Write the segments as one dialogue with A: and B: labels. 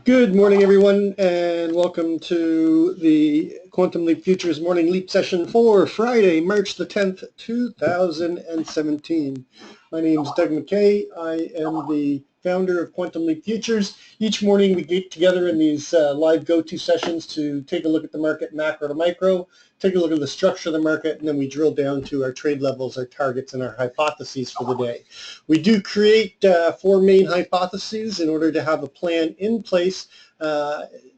A: Good morning, everyone, and welcome to the Quantum Leap Futures Morning Leap Session for Friday, March the 10th, 2017. My name is Doug McKay. I am the founder of Quantum Leap Futures. Each morning we get together in these live go-to sessions to take a look at the market macro to micro, take a look at the structure of the market, and then we drill down to our trade levels, our targets, and our hypotheses for the day. We do create four main hypotheses in order to have a plan in place.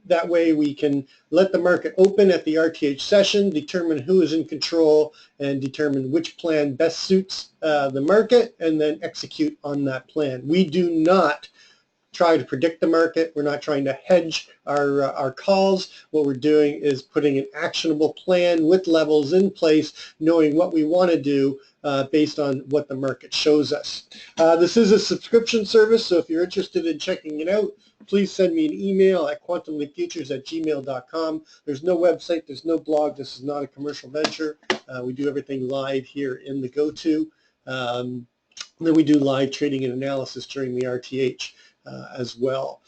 A: That way we can let the market open at the RTH session, determine who is in control, and determine which plan best suits the market, and then execute on that plan. We do not try to predict the market. We're not trying to hedge our calls. What we're doing is putting an actionable plan with levels in place, knowing what we want to do based on what the market shows us. This is a subscription service, so if you're interested in checking it out, please send me an email at quantumleapfutures@gmail.com. There's no website, there's no blog. This is not a commercial venture. We do everything live here in the go-to. Then we do live trading and analysis during the RTH as well.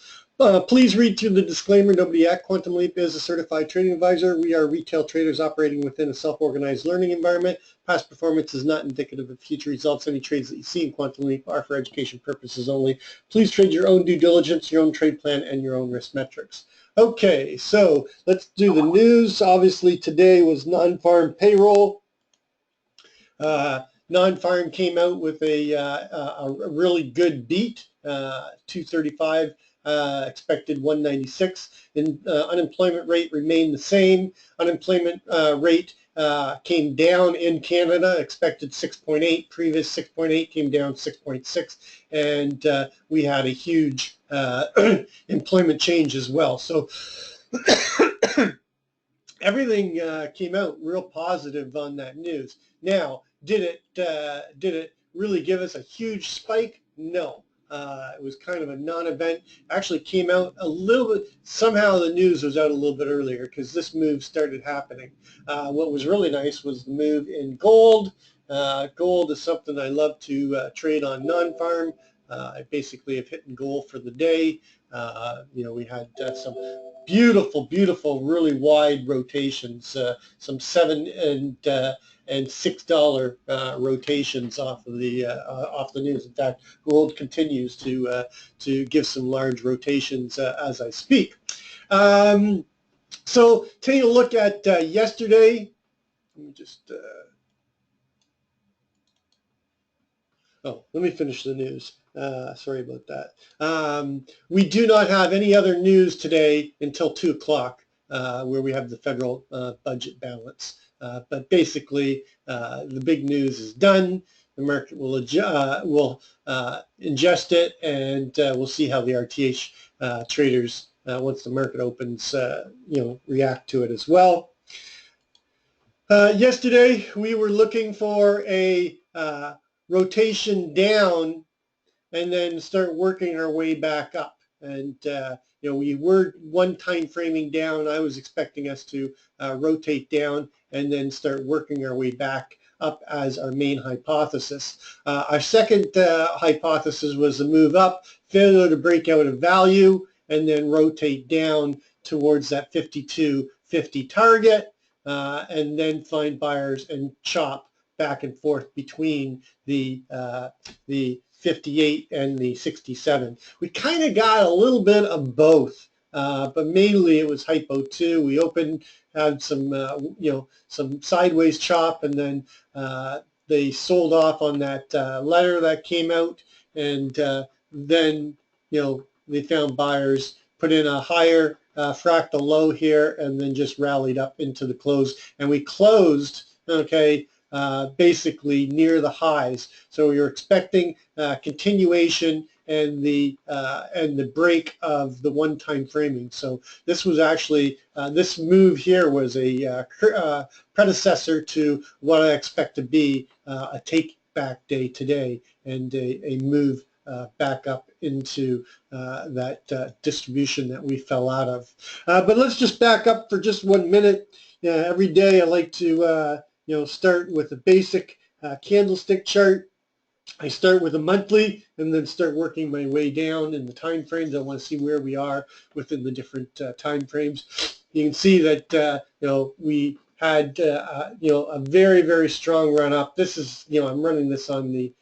A: Please read through the disclaimer. Nobody at Quantum Leap is a certified trading advisor. We are retail traders operating within a self-organized learning environment. Past performance is not indicative of future results. Any trades that you see in Quantum Leap are for education purposes only. Please trade your own due diligence, your own trade plan, and your own risk metrics. Okay, so let's do the news. Obviously, today was non-farm payroll. Non-farm came out with a really good beat, 235, expected 196. Unemployment rate remained the same. Unemployment rate came down in Canada, expected 6.8. Previous 6.8 came down 6.6, and we had a huge employment change as well. So everything came out real positive on that news. Now, did it really give us a huge spike? No. It was kind of a non-event. Actually came out a little bit, somehow the news was out a little bit earlier because this move started happening. What was really nice was the move in gold. Gold is something I love to trade on non-farm. I basically have hit gold for the day. We had some beautiful, really wide rotations, some $7 and $6 rotations off the news. In fact, gold continues to give some large rotations as I speak. So taking a look at yesterday, let me just let me finish the news. Sorry about that. We do not have any other news today until 2 o'clock, where we have the federal budget balance. But basically, the big news is done. The market will ingest it, and we'll see how the RTH traders, once the market opens, react to it as well. Yesterday, we were looking for a rotation down and then start working our way back up. And we were one time framing down. I was expecting us to rotate down and then start working our way back up as our main hypothesis. Our second hypothesis was a move up, failure to break out of value, and then rotate down towards that 52.50 target, and then find buyers and chop back and forth between the 58 and the 67. We kind of got a little bit of both, but mainly it was hypo 2. We opened, had some some sideways chop, and then they sold off on that letter that came out, and then they found buyers, put in a higher fractal low here, and then just rallied up into the close, and we closed basically near the highs. So we were expecting continuation and the break of the one-time framing. So this was actually, this move here was a predecessor to what I expect to be a take-back day today, and a move back up into that distribution that we fell out of. But let's just back up for just 1 minute. Every day I like to start with a basic candlestick chart. I start with a monthly and then start working my way down in the time frames. I want to see where we are within the different time frames. You can see that we had a very, very strong run up. This is, I'm running this on the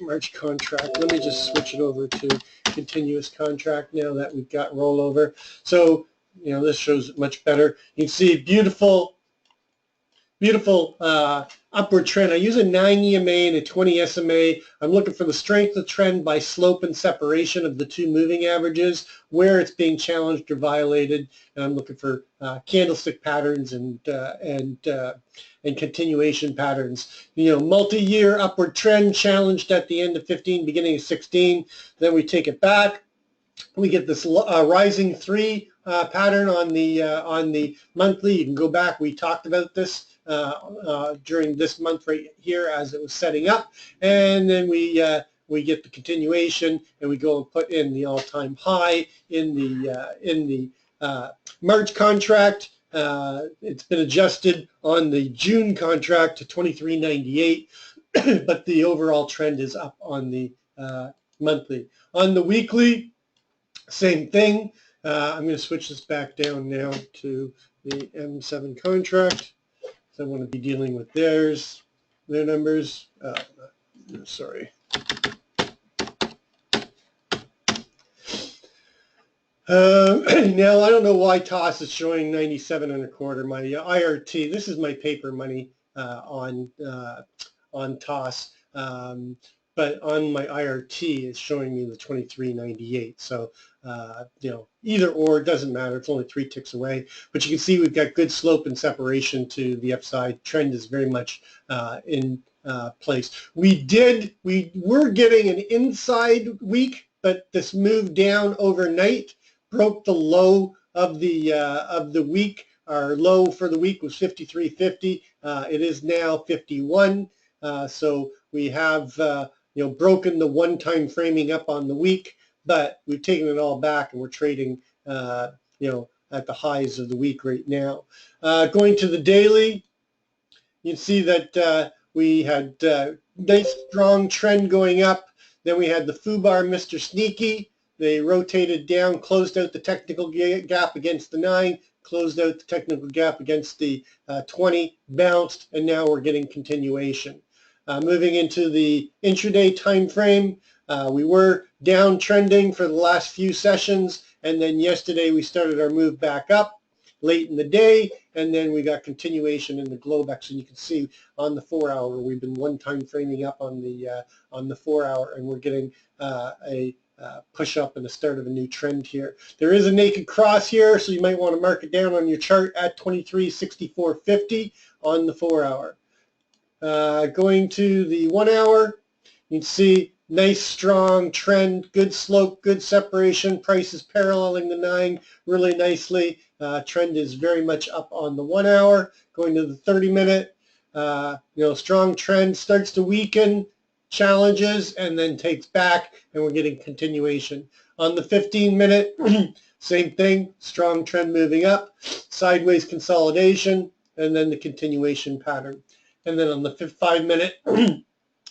A: March contract. Let me just switch it over to continuous contract now that we've got rollover. So this shows it much better. You can see beautiful upward trend. I use a 9 EMA and a 20 SMA. I'm looking for the strength of trend by slope and separation of the two moving averages, where it's being challenged or violated. And I'm looking for candlestick patterns and continuation patterns. Multi-year upward trend challenged at the end of 15, beginning of 16. Then we take it back. We get this rising 3 pattern on the monthly. You can go back. We talked about this during this month right here as it was setting up, and then we get the continuation, and we go and put in the all-time high in the March contract. It's been adjusted on the June contract to 23.98, but the overall trend is up on the monthly. On the weekly, same thing. I'm going to switch this back down now to the M7 contract. So I want to be dealing with their numbers. Sorry. Now, I don't know why TOS is showing 97 1/4. My IRT, this is my paper money on TOS. But on my IRT, it's showing me the 23.98. So, either or, it doesn't matter. It's only 3 ticks away. But you can see we've got good slope and separation to the upside. Trend is very much in place. We were getting an inside week, but this moved down overnight, broke the low of the week. Our low for the week was 53.50. It is now 51. So we have broken the one-time framing up on the week, but we've taken it all back and we're trading at the highs of the week right now. Going to the daily, you can see that we had nice strong trend going up. Then we had the FUBAR Mr. Sneaky. They rotated down, closed out the technical gap against the 9, closed out the technical gap against the 20, bounced, and now we're getting continuation. Moving into the intraday time frame, we were downtrending for the last few sessions, and then yesterday we started our move back up late in the day, and then we got continuation in the Globex. And you can see on the 4-hour, we've been one-time framing up on the 4-hour, and we're getting a push up and the start of a new trend here. There is a naked cross here, so you might want to mark it down on your chart at 23.6450 on the 4-hour. Going to the 1-hour, you can see nice strong trend, good slope, good separation. Price is paralleling the 9 really nicely. Trend is very much up on the 1-hour. Going to the 30-minute, strong trend starts to weaken, challenges, and then takes back, and we're getting continuation. On the 15-minute, same thing, strong trend moving up, sideways consolidation, and then the continuation pattern. And then on the 5-minute,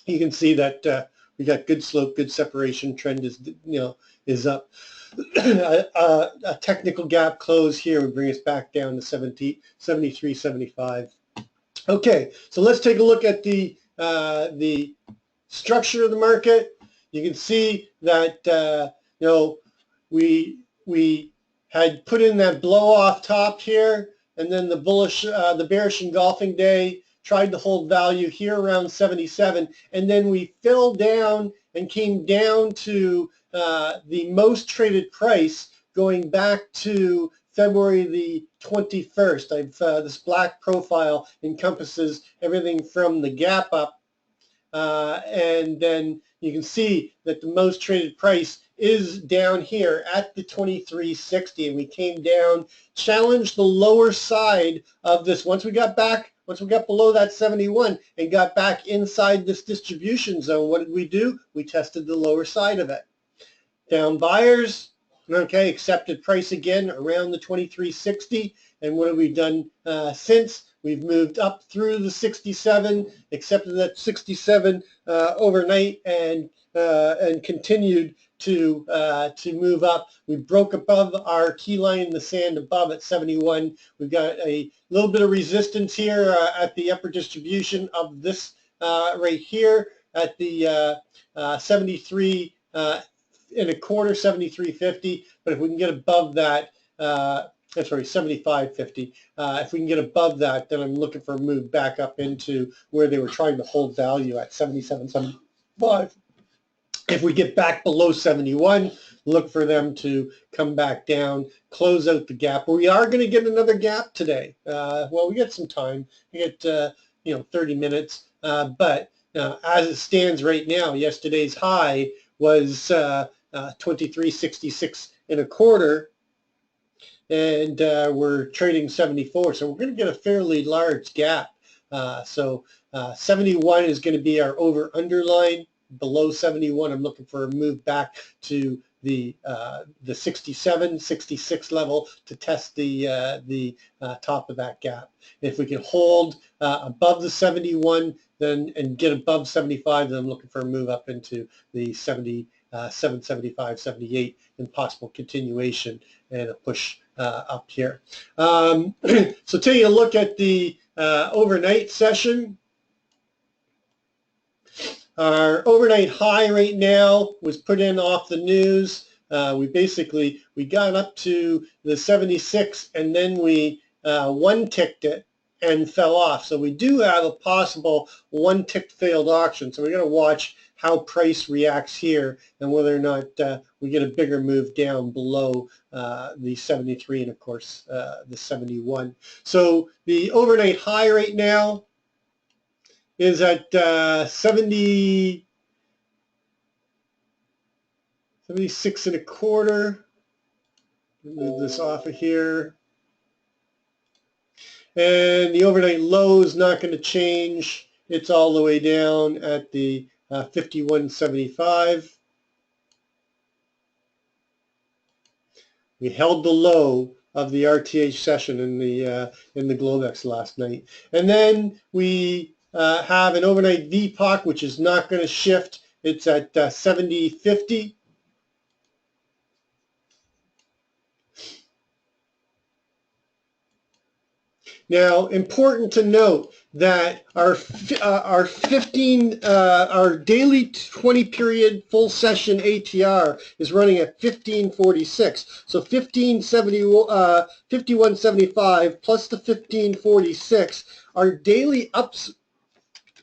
A: you can see that we got good slope, good separation. Trend is up. A technical gap close here would bring us back down to 73.75. Okay, so let's take a look at the structure of the market. You can see that we had put in that blow off top here, and then the bearish engulfing day. Tried to hold value here around 77, and then we fell down and came down to the most traded price going back to February the 21st. This black profile encompasses everything from the gap up, and then you can see that the most traded price is down here at the 23.60, and we came down, challenged the lower side of this. Once we got below that 71 and got back inside this distribution zone, what did we do? We tested the lower side of it. Down buyers, accepted price again around the 23.60, and what have we done since? We've moved up through the 67, accepted that 67 overnight, and continued to move up. We broke above our key line in the sand above at 71. We've got a little bit of resistance here at the upper distribution of this right here at the 73 and a quarter, 73.50. But if we can get above that, that's sorry, 75.50. If we can get above that, then I'm looking for a move back up into where they were trying to hold value at 77.75. If we get back below 71, look for them to come back down, close out the gap. We are going to get another gap today. Well, we get some time. We get 30 minutes. But as it stands right now, yesterday's high was 23.66 and a quarter, and we're trading 74. So we're going to get a fairly large gap. So 71 is going to be our over-under line. Below 71, I'm looking for a move back to the 67, 66 level to test the top of that gap. If we can hold above the 71 then and get above 75, then I'm looking for a move up into the 77, 75, 78, and possible continuation and a push up here. So taking a look at the overnight session. Our overnight high right now was put in off the news. We got up to the 76 and then we one-ticked it and fell off. So we do have a possible one-ticked failed auction. So we're going to watch how price reacts here and whether or not we get a bigger move down below the 73 and of course the 71. So the overnight high right now is at 76 and a quarter. Move this off of here. And the overnight low is not going to change. It's all the way down at the 51.75. We held the low of the RTH session in the Globex last night. And then we have an overnight VPOC, which is not going to shift. It's at 70.50. Now, important to note that our daily 20 period full session ATR is running at 1546. So 51.75 plus the 1546, our daily ups.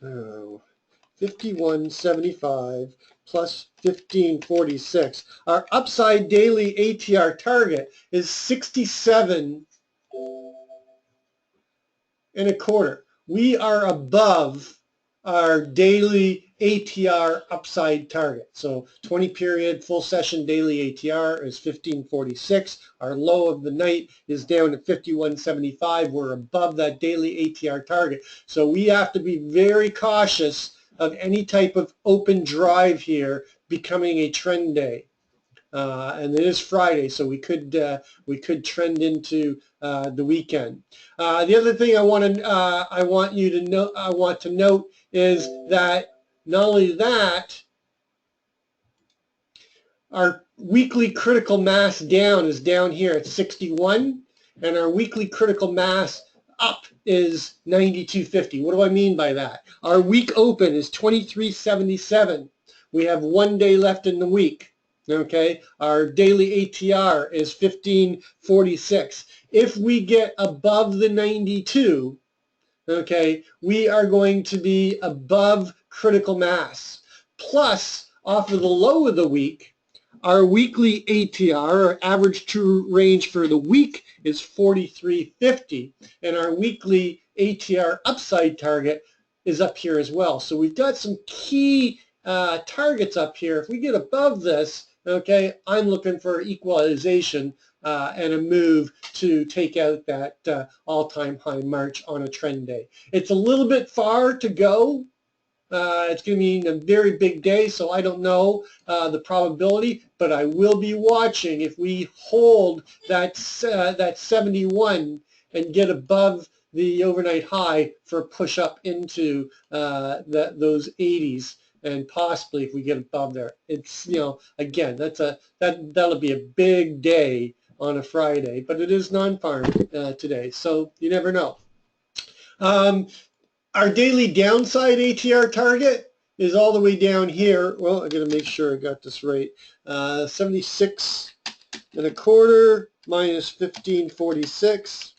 A: 51.75 plus 1546. Our upside daily ATR target is 67 and a quarter. We are above our daily ATR upside target. So 20 period full session daily ATR is 1546. Our low of the night is down at 51.75. We're above that daily ATR target. So we have to be very cautious of any type of open drive here becoming a trend day. And it is Friday, so we could trend into the weekend. The other thing I want to note is that not only that, our weekly critical mass down is down here at 61, and our weekly critical mass up is 92.50. What do I mean by that? Our week open is 23.77. We have 1 day left in the week. Okay, our daily ATR is 1546. If we get above the 92, okay, we are going to be above critical mass. Plus, off of the low of the week, our weekly ATR, our average true range for the week, is 43.50, and our weekly ATR upside target is up here as well. So we've got some key targets up here. If we get above this, okay, I'm looking for equalization and a move to take out that all-time high March on a trend day. It's a little bit far to go. It's going to be a very big day, so I don't know the probability, but I will be watching if we hold that 71 and get above the overnight high for a push up into those 80s, and possibly if we get above there. It's, again, that'll be a big day on a Friday, but it is non-farm today, so you never know. Our daily downside ATR target is all the way down here. Well, I got to make sure I got this right. 76 and a quarter minus 1546.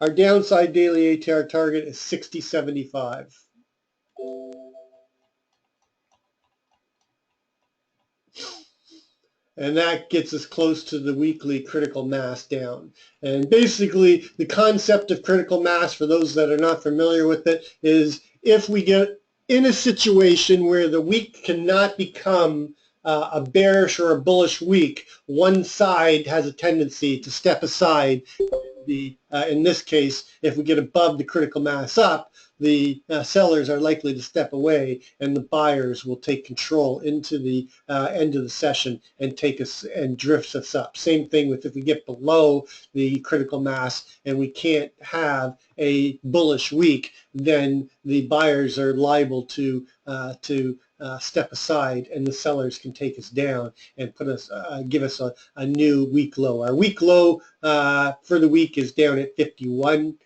A: Our downside daily ATR target is 60.75. And that gets us close to the weekly critical mass down. And basically, the concept of critical mass, for those that are not familiar with it, is if we get in a situation where the week cannot become a bearish or a bullish week, one side has a tendency to step aside. In this case, if we get above the critical mass up, the sellers are likely to step away, and the buyers will take control into the end of the session and take us and drift us up. Same thing with if we get below the critical mass and we can't have a bullish week, then the buyers are liable to step aside, and the sellers can take us down and put us, give us a new week low. Our week low for the week is down at 51.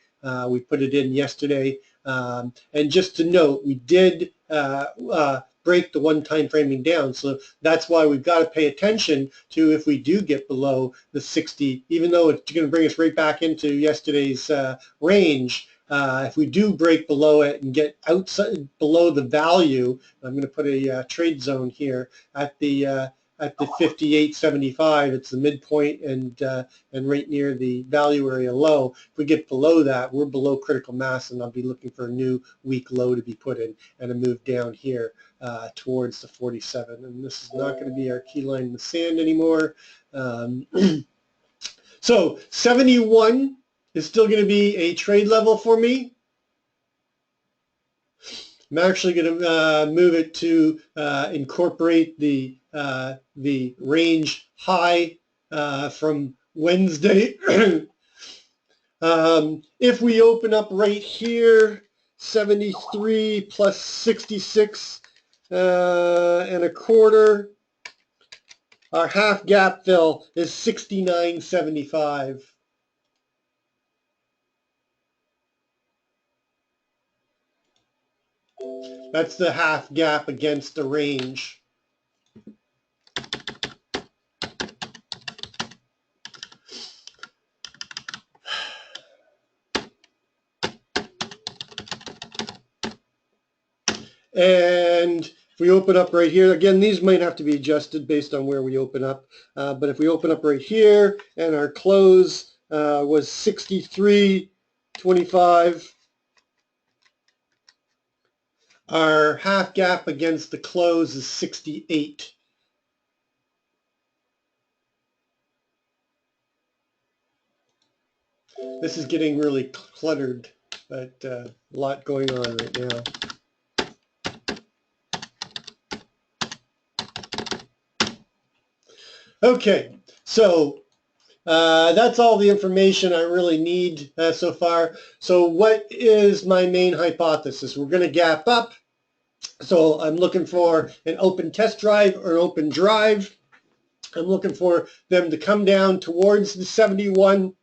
A: We put it in yesterday. And just to note, we did break the one-time framing down, so that's why we've got to pay attention to if we do get below the 60, even though it's going to bring us right back into yesterday's range. If we do break below it and get outside below the value, I'm going to put a trade zone here at the 58.75. It's the midpoint and right near the value area low. If we get below that, we're below critical mass, and I'll be looking for a new week low to be put in and a move down here towards the 47. And this is not going to be our key line in the sand anymore. So 71 is still going to be a trade level for me. I'm actually going to move it to incorporate the range high from Wednesday. If we open up right here, 73 plus 66 and a quarter, our half gap fill is 69.75. That's the half gap against the range. And if we open up right here, again, these might have to be adjusted based on where we open up. But if we open up right here and our close was 63.25, our half gap against the close is 68. This is getting really cluttered, but a lot going on right now. Okay, so that's all the information I really need so far. So what is my main hypothesis? We're going to gap up. So I'm looking for an open test drive or an open drive. I'm looking for them to come down towards the 71,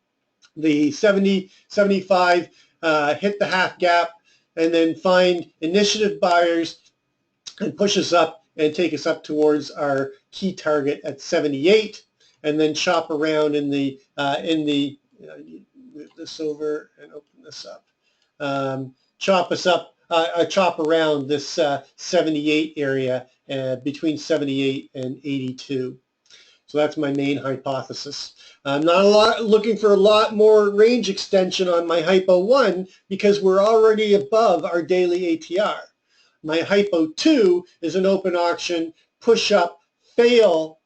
A: the 70, 75, hit the half gap, and then find initiative buyers and push us up and take us up towards our key target at 78, and then chop around in the move this over and open this up, chop us up, chop around this 78 area between 78 and 82. So that's my main hypothesis. I'm not looking for a lot more range extension on my Hypo 1 because we're already above our daily ATR. My Hypo 2 is an open auction, push up, fail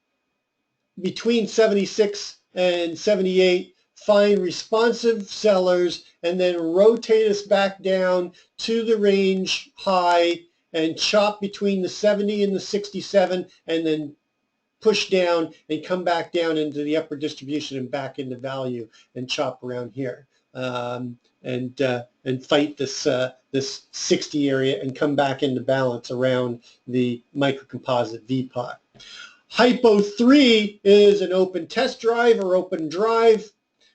A: between 76 and 78, find responsive sellers, and then rotate us back down to the range high and chop between the 70 and the 67, and then push down and come back down into the upper distribution and back into value and chop around here. and fight this this 60 area and come back into balance around the microcomposite VPOC. Hypo 3 is an open test drive or open drive,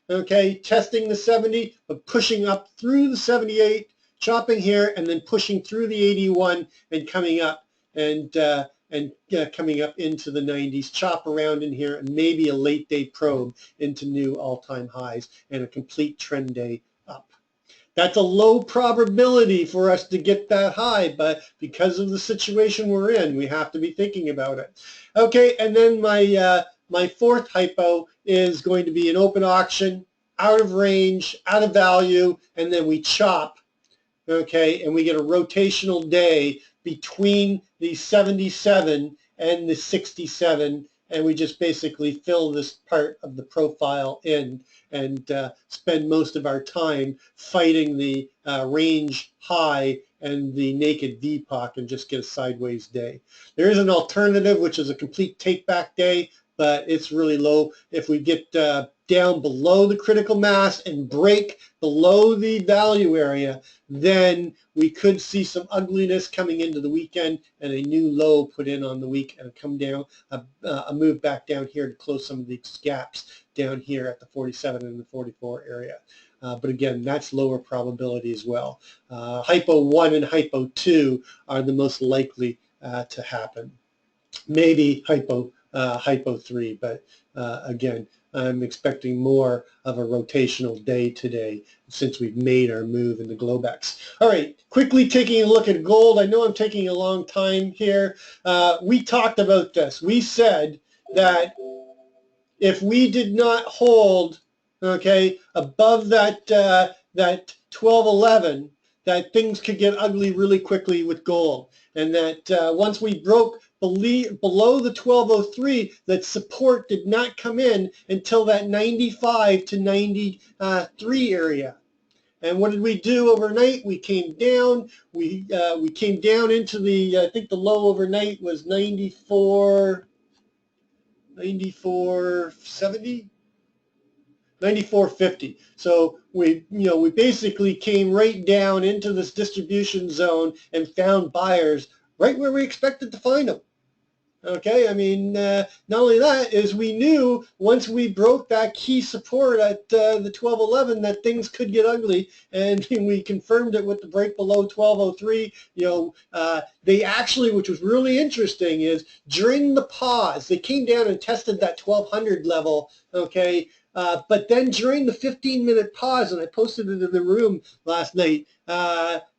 A: okay, testing the 70, but pushing up through the 78, chopping here, and then pushing through the 81 and coming up coming up into the 90s, chop around in here, and maybe a late day probe into new all-time highs and a complete trend day up. That's a low probability for us to get that high, but because of the situation we're in, we have to be thinking about it. Okay, and then my fourth hypo is going to be an open auction, out of range, out of value, and then we chop, okay, and we get a rotational day between the 77 and the 67, and we just basically fill this part of the profile in and spend most of our time fighting the range high and the naked VPOC and just get a sideways day. There is an alternative, which is a complete take-back day, but it's really low. If we get down below the critical mass and break below the value area, then we could see some ugliness coming into the weekend and a new low put in on the week and come down, a move back down here to close some of these gaps down here at the 47 and the 44 area. But again, that's lower probability as well. Hypo 1 and Hypo 2 are the most likely to happen. Maybe Hypo 3, but again, I'm expecting more of a rotational day today since we've made our move in the Globex. All right, quickly taking a look at gold. I know I'm taking a long time here. We talked about this. We said that if we did not hold, okay, above that that 1211, that things could get ugly really quickly with gold, and that once we broke below the 1203, that support did not come in until that 95 to 93 area. And what did we do overnight? We came down. We came down into the, I think the low overnight was 94.70. 94.50. So we basically came right down into this distribution zone and found buyers right where we expected to find them. Okay, I mean, not only that is we knew once we broke that key support at the 1211 that things could get ugly, and we confirmed it with the break below 1203. They actually, which was really interesting, is during the pause, they came down and tested that 1200 level, okay, but then during the 15-minute pause, and I posted it in the room last night,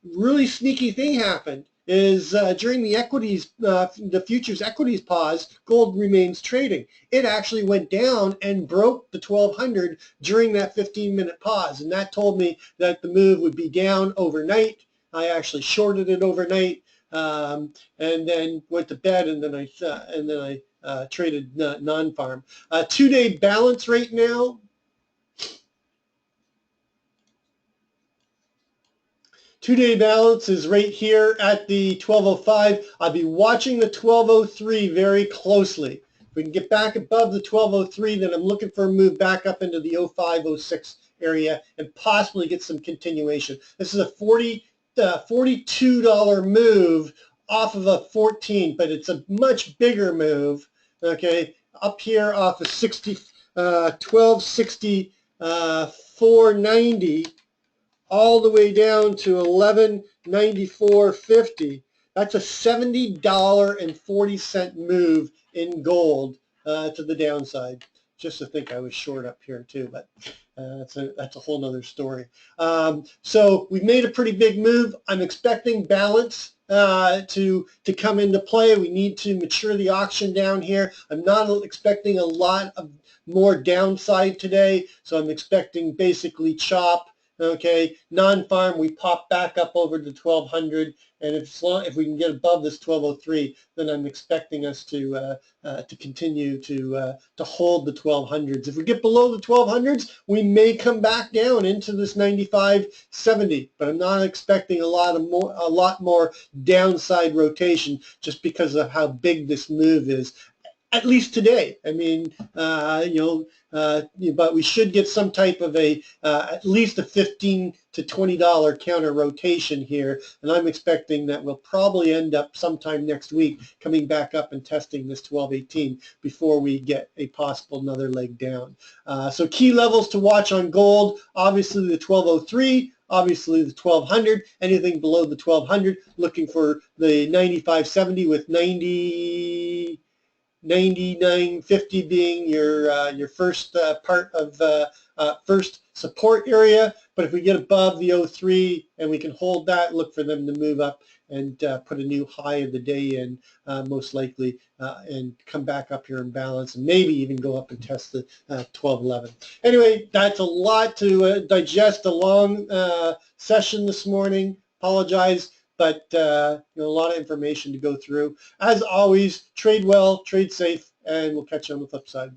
A: really sneaky thing happened. Is during the equities, the futures equities pause, gold remains trading. It actually went down and broke the 1200 during that 15-minute pause, and that told me that the move would be down overnight. I actually shorted it overnight, and then went to bed, and then I traded non-farm. Two-day balance right now. Two-day balance is right here at the 1205. I'll be watching the 1203 very closely. If we can get back above the 1203, then I'm looking for a move back up into the 0506 area and possibly get some continuation. This is a $42 move off of a 14, but it's a much bigger move. Okay, up here off of 1260, 490. All the way down to 1194.50. That's a $70.40 move in gold to the downside. Just to think I was short up here too, but that's a whole nother story. So we've made a pretty big move. I'm expecting balance to come into play. We need to mature the auction down here. I'm not expecting a lot of more downside today, so I'm expecting basically chop. Okay, non-farm, we pop back up over to 1200, and if we can get above this 1203, then I'm expecting us to continue to hold the 1200s. If we get below the 1200s, we may come back down into this 95.70, but I'm not expecting a lot more downside rotation just because of how big this move is. at least today. I mean, but we should get some type of a at least a $15 to $20 counter rotation here, and I'm expecting that we'll probably end up sometime next week coming back up and testing this 1218 before we get a possible another leg down. So key levels to watch on gold, obviously the 1203, obviously the 1200, anything below the 1200, looking for the 95.70 with 99.50 being your first part of first support area. But if we get above the 03 and we can hold that, look for them to move up and put a new high of the day in, most likely, and come back up here in balance, and maybe even go up and test the 1211. Anyway, that's a lot to digest, a long session this morning. Apologize, but a lot of information to go through. As always, trade well, trade safe, and we'll catch you on the flip side.